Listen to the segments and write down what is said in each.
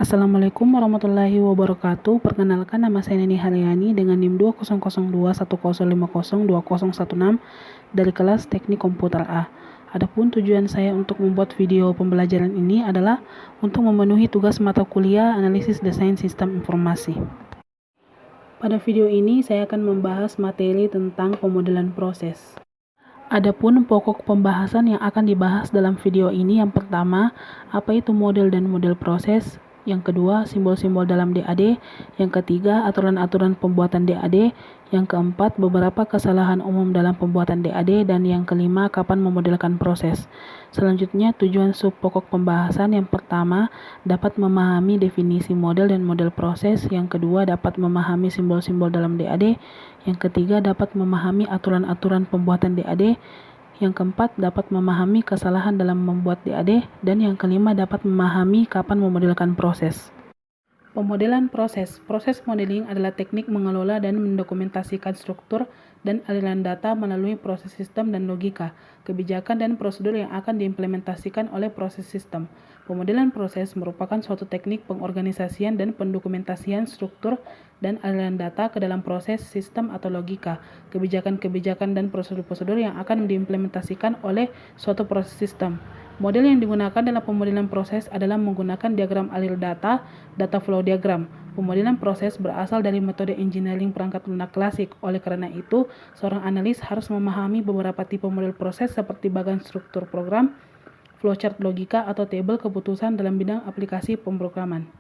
Assalamualaikum warahmatullahi wabarakatuh. Perkenalkan, nama saya Neni Haryani dengan NIM 2002105020016 dari kelas Teknik Komputer A. Adapun tujuan saya untuk membuat video pembelajaran ini adalah untuk memenuhi tugas mata kuliah Analisis Desain Sistem Informasi. Pada video ini saya akan membahas materi tentang pemodelan proses. Adapun pokok pembahasan yang akan dibahas dalam video ini, yang pertama, apa itu model dan model proses. Yang kedua, simbol-simbol dalam DAD. Yang ketiga, aturan-aturan pembuatan DAD. Yang keempat, beberapa kesalahan umum dalam pembuatan DAD. Dan yang kelima, kapan memodelkan proses. Selanjutnya, tujuan sub pokok pembahasan. Yang pertama, dapat memahami definisi model dan model proses. Yang kedua, dapat memahami simbol-simbol dalam DAD. Yang ketiga, dapat memahami aturan-aturan pembuatan DAD. Yang keempat, dapat memahami kesalahan dalam membuat DAD. Dan yang kelima, dapat memahami kapan memodelkan proses. Pemodelan proses. Proses modeling adalah teknik mengelola dan mendokumentasikan struktur dan aliran data melalui proses sistem dan logika, kebijakan dan prosedur yang akan diimplementasikan oleh proses sistem. Pemodelan proses merupakan suatu teknik pengorganisasian dan pendokumentasian struktur dan aliran data ke dalam proses, sistem atau logika, kebijakan-kebijakan dan prosedur-prosedur yang akan diimplementasikan oleh suatu proses sistem. Model yang digunakan dalam pemodelan proses adalah menggunakan diagram alir data, data flow diagram. Pemodelan proses berasal dari metode engineering perangkat lunak klasik. Oleh karena itu, seorang analis harus memahami beberapa tipe model proses seperti bagan struktur program, flowchart logika, atau tabel keputusan dalam bidang aplikasi pemrograman.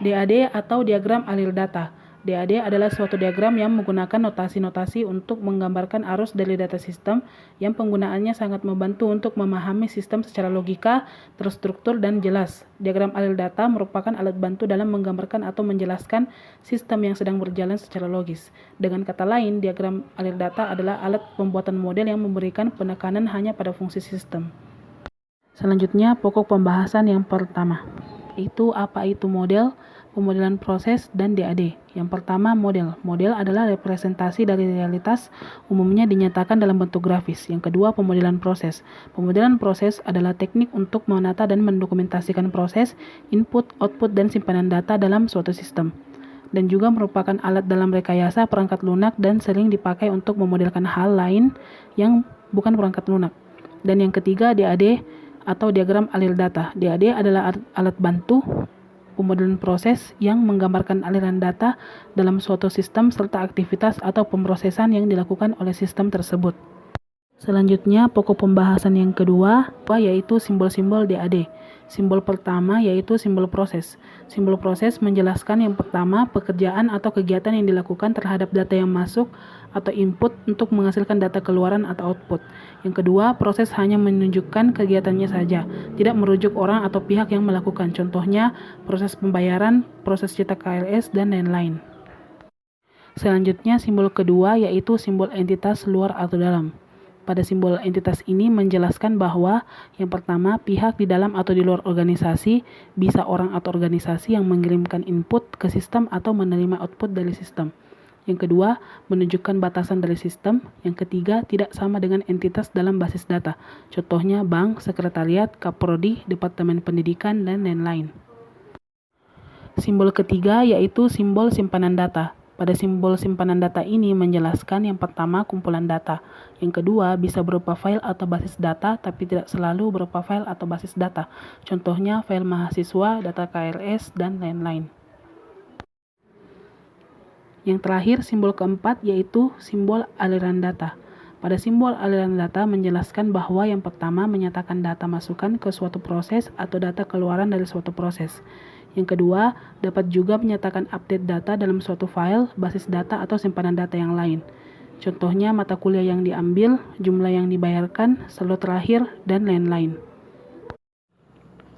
DAD atau diagram alir data. DAD adalah suatu diagram yang menggunakan notasi-notasi untuk menggambarkan arus dari data sistem yang penggunaannya sangat membantu untuk memahami sistem secara logika, terstruktur, dan jelas. Diagram alir data merupakan alat bantu dalam menggambarkan atau menjelaskan sistem yang sedang berjalan secara logis. Dengan kata lain, diagram alir data adalah alat pembuatan model yang memberikan penekanan hanya pada fungsi sistem. Selanjutnya, pokok pembahasan yang pertama. Apa itu model, pemodelan proses, dan DAD. Yang pertama, model. Model adalah representasi dari realitas, umumnya dinyatakan dalam bentuk grafis. Yang kedua, pemodelan proses. Pemodelan proses adalah teknik untuk menata dan mendokumentasikan proses, input, output, dan simpanan data dalam suatu sistem. Dan juga merupakan alat dalam rekayasa perangkat lunak dan sering dipakai untuk memodelkan hal lain yang bukan perangkat lunak. Dan yang ketiga, DAD atau diagram alir data. DAD adalah alat bantu pemodelan proses yang menggambarkan aliran data dalam suatu sistem serta aktivitas atau pemrosesan yang dilakukan oleh sistem tersebut. Selanjutnya, pokok pembahasan yang kedua yaitu simbol-simbol DAD. Simbol pertama yaitu simbol proses. Simbol proses menjelaskan yang pertama pekerjaan atau kegiatan yang dilakukan terhadap data yang masuk atau input untuk menghasilkan data keluaran atau output. Yang kedua, proses hanya menunjukkan kegiatannya saja, tidak merujuk orang atau pihak yang melakukan. Contohnya, proses pembayaran, proses cetak KLS, dan lain-lain. Selanjutnya, simbol kedua yaitu simbol entitas luar atau dalam. Pada simbol entitas ini menjelaskan bahwa yang pertama, pihak di dalam atau di luar organisasi, bisa orang atau organisasi yang mengirimkan input ke sistem atau menerima output dari sistem. Yang kedua, menunjukkan batasan dari sistem. Yang ketiga, tidak sama dengan entitas dalam basis data. Contohnya bank, sekretariat, kaprodi, departemen pendidikan, dan lain-lain. Simbol ketiga yaitu simbol simpanan data. Pada simbol simpanan data ini menjelaskan yang pertama kumpulan data. Yang kedua bisa berupa file atau basis data tapi tidak selalu berupa file atau basis data. Contohnya file mahasiswa, data KLS, dan lain-lain. Yang terakhir simbol keempat yaitu simbol aliran data. Pada simbol aliran data menjelaskan bahwa yang pertama menyatakan data masukan ke suatu proses atau data keluaran dari suatu proses. Yang kedua, dapat juga menyatakan update data dalam suatu file, basis data, atau simpanan data yang lain. Contohnya mata kuliah yang diambil, jumlah yang dibayarkan, saldo terakhir, dan lain-lain.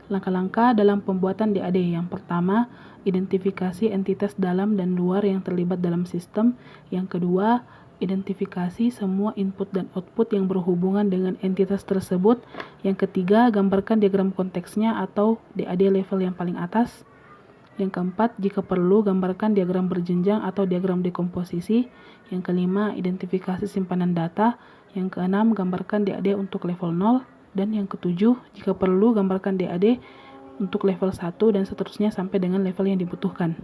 Langkah-langkah dalam pembuatan DAD. Yang pertama, identifikasi entitas dalam dan luar yang terlibat dalam sistem. Yang kedua, identifikasi semua input dan output yang berhubungan dengan entitas tersebut. Yang ketiga, gambarkan diagram konteksnya atau DAD level yang paling atas. Yang keempat, jika perlu, gambarkan diagram berjenjang atau diagram dekomposisi. Yang kelima, identifikasi simpanan data. Yang keenam, gambarkan DAD untuk level 0. Dan yang ketujuh, jika perlu, gambarkan DAD untuk level 1 dan seterusnya sampai dengan level yang dibutuhkan.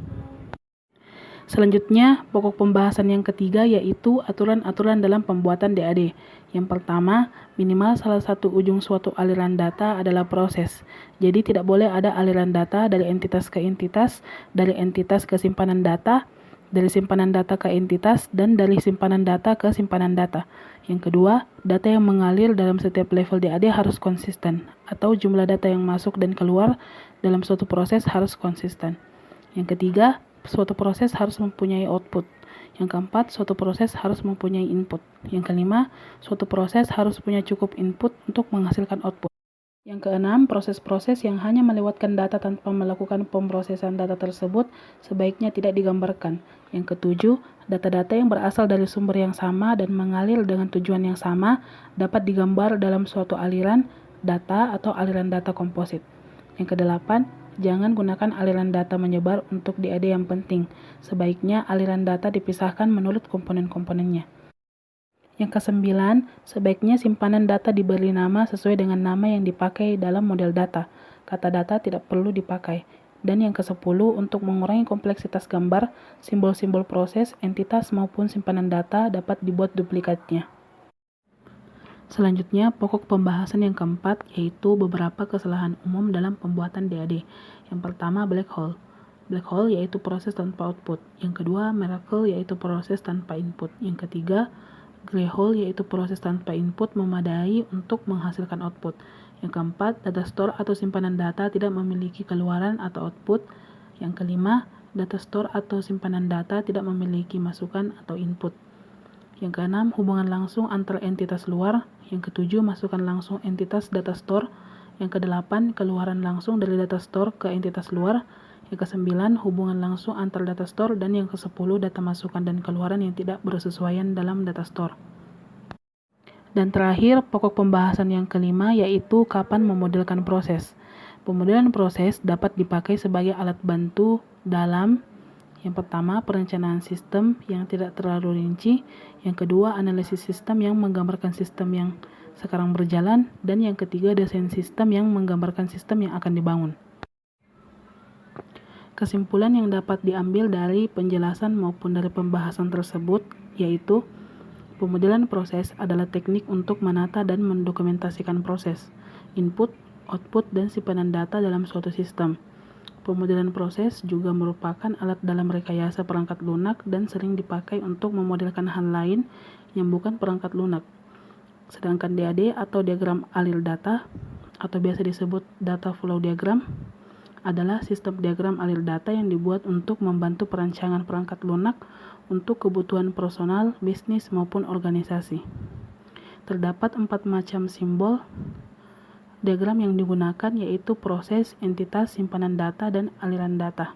Selanjutnya, pokok pembahasan yang ketiga yaitu aturan-aturan dalam pembuatan DAD. Yang pertama, minimal salah satu ujung suatu aliran data adalah proses. Jadi tidak boleh ada aliran data dari entitas ke entitas, dari entitas ke simpanan data, dari simpanan data ke entitas, dan dari simpanan data ke simpanan data. Yang kedua, data yang mengalir dalam setiap level DAD harus konsisten, atau jumlah data yang masuk dan keluar dalam suatu proses harus konsisten. Yang ketiga, suatu proses harus mempunyai output. Yang keempat, suatu proses harus mempunyai input. Yang kelima, suatu proses harus punya cukup input untuk menghasilkan output. Yang keenam, proses-proses yang hanya melewatkan data tanpa melakukan pemrosesan data tersebut sebaiknya tidak digambarkan. Yang ketujuh, data-data yang berasal dari sumber yang sama dan mengalir dengan tujuan yang sama dapat digambar dalam suatu aliran data atau aliran data komposit. Yang kedelapan, jangan gunakan aliran data menyebar untuk DAD yang penting. Sebaiknya aliran data dipisahkan menurut komponen-komponennya. Yang kesembilan, sebaiknya simpanan data diberi nama sesuai dengan nama yang dipakai dalam model data. Kata data tidak perlu dipakai. Dan yang kesepuluh, untuk mengurangi kompleksitas gambar, simbol-simbol proses, entitas maupun simpanan data dapat dibuat duplikatnya. Selanjutnya, pokok pembahasan yang keempat yaitu beberapa kesalahan umum dalam pembuatan DAD. Yang pertama, black hole. Black hole yaitu proses tanpa output. Yang kedua, miracle yaitu proses tanpa input. Yang ketiga, gray hole yaitu proses tanpa input memadai untuk menghasilkan output. Yang keempat, data store atau simpanan data tidak memiliki keluaran atau output. Yang kelima, data store atau simpanan data tidak memiliki masukan atau input. Yang keenam, hubungan langsung antar entitas luar. Yang ketujuh, masukan langsung entitas data store. Yang kedelapan, keluaran langsung dari data store ke entitas luar. Yang kesembilan, hubungan langsung antar data store. Dan yang kesepuluh, data masukan dan keluaran yang tidak bersesuaian dalam data store. Dan terakhir, pokok pembahasan yang kelima yaitu kapan memodelkan proses. Pemodelan proses dapat dipakai sebagai alat bantu dalam yang pertama, perencanaan sistem yang tidak terlalu rinci. Yang kedua, analisis sistem yang menggambarkan sistem yang sekarang berjalan. Dan yang ketiga, desain sistem yang menggambarkan sistem yang akan dibangun. Kesimpulan yang dapat diambil dari penjelasan maupun dari pembahasan tersebut yaitu pemodelan proses adalah teknik untuk menata dan mendokumentasikan proses, input, output, dan simpanan data dalam suatu sistem. Pemodelan proses juga merupakan alat dalam rekayasa perangkat lunak dan sering dipakai untuk memodelkan hal lain yang bukan perangkat lunak. Sedangkan DAD atau diagram alir data atau biasa disebut data flow diagram adalah sistem diagram alir data yang dibuat untuk membantu perancangan perangkat lunak untuk kebutuhan personal, bisnis, maupun organisasi. Terdapat 4 macam simbol diagram yang digunakan yaitu proses, entitas, simpanan data, dan aliran data.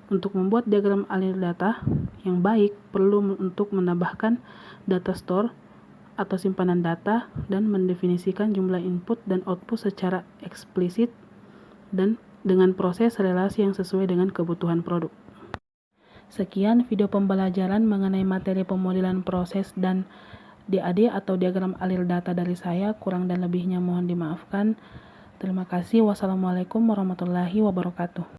Untuk membuat diagram alir data yang baik, perlu untuk menambahkan data store atau simpanan data dan mendefinisikan jumlah input dan output secara eksplisit dan dengan proses relasi yang sesuai dengan kebutuhan produk. Sekian video pembelajaran mengenai materi pemodelan proses dan DAD atau diagram alir data dari saya. Kurang dan lebihnya mohon dimaafkan. Terima kasih. Wassalamualaikum warahmatullahi wabarakatuh.